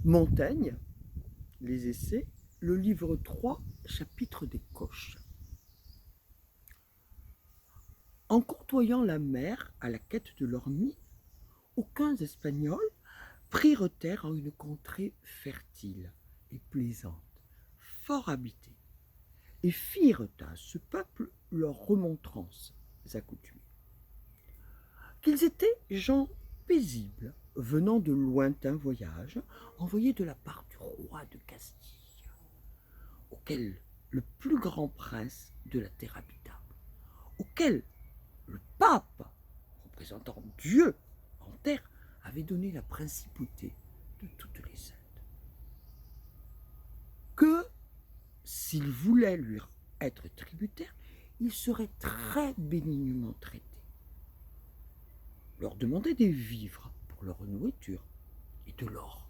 Montaigne, les Essais, le livre 3, chapitre des coches. En courtoyant la mer à la quête de leur nid, aucuns Espagnols prirent terre en une contrée fertile et plaisante, fort habitée, et firent à ce peuple leurs remontrances accoutumées. Qu'ils étaient gens paisibles, venant de lointains voyages, envoyés de la part du roi de Castille, auquel le plus grand prince de la terre habitable, auquel le pape, représentant Dieu en terre, avait donné la principauté de toutes les aides. Que, s'il voulait lui être tributaire, il serait très bénignement traité. Leur demandait des vivres pour leur nourriture et de l'or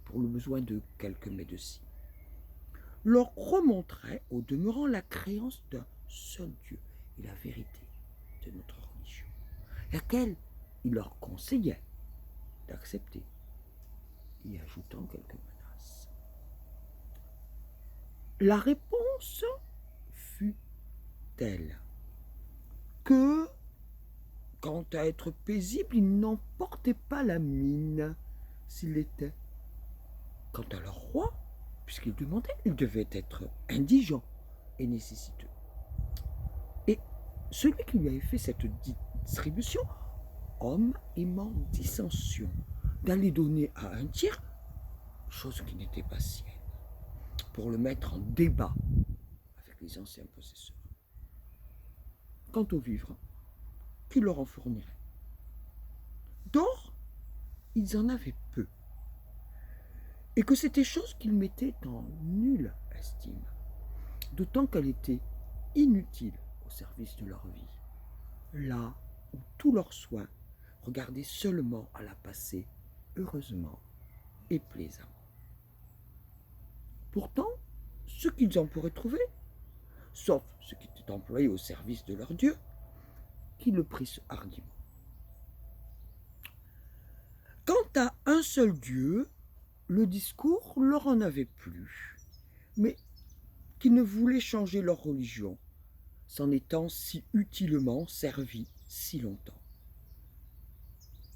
pour le besoin de quelques médecins. Leur remontrait au demeurant la créance d'un seul Dieu et la vérité de notre religion, laquelle il leur conseillait d'accepter, y ajoutant quelques menaces. La réponse fut telle que, quant à être paisible, il n'en portait pas la mine s'il l'était. Quant à leur roi, puisqu'il demandait, il devait être indigent et nécessiteux. Et celui qui lui avait fait cette distribution, homme aimant dissension, d'aller donner à un tiers, chose qui n'était pas sienne, pour le mettre en débat avec les anciens possesseurs. Quant aux vivres, qui leur en fournirait. D'or, ils en avaient peu, et que c'était chose qu'ils mettaient en nulle estime, d'autant qu'elle était inutile au service de leur vie, là où tous leurs soins regardaient seulement à la passer heureusement et plaisamment. Pourtant, ce qu'ils en pourraient trouver, sauf ceux qui étaient employés au service de leur Dieu, qui le prissent hardiment. Quant à un seul Dieu, le discours leur en avait plu, mais qui ne voulait changer leur religion, s'en étant si utilement servis si longtemps,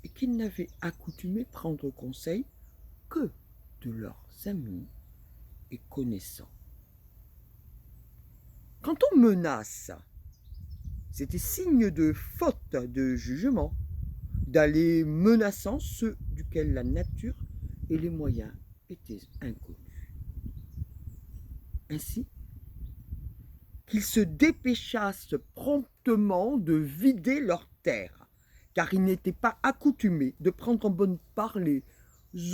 et qu'ils n'avaient accoutumé prendre conseil que de leurs amis et connaissants. Quant aux menaces, c'était signe de faute de jugement, d'aller menaçant ceux duquel la nature et les moyens étaient inconnus. Ainsi, qu'ils se dépêchassent promptement de vider leurs terres, car ils n'étaient pas accoutumés de prendre en bonne part les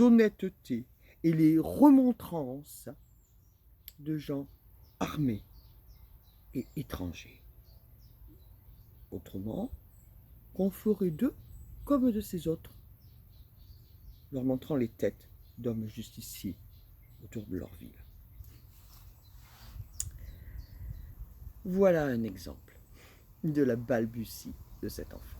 honnêtetés et les remontrances de gens armés et étrangers. Autrement, qu'on ferait d'eux comme de ces autres, leur montrant les têtes d'hommes justiciers autour de leur ville. Voilà un exemple de la balbutie de cet enfant.